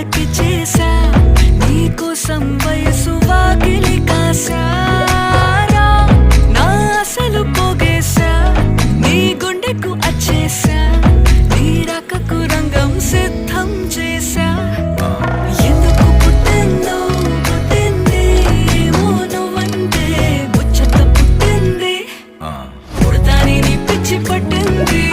తలకి చేసా నీకోసం వయసు వాకిలి కాసారా నా అసలు పోగేశా నీ గుండెకు అచ్చేసా నీ రాకకు రంగం సిద్ధం చేసా ఎందుకు పుట్టిందో పుట్టింది ఏమో నువ్వంటే ముచ్చట పుట్టింది పుడతాని నీ పిచ్చి పట్టింది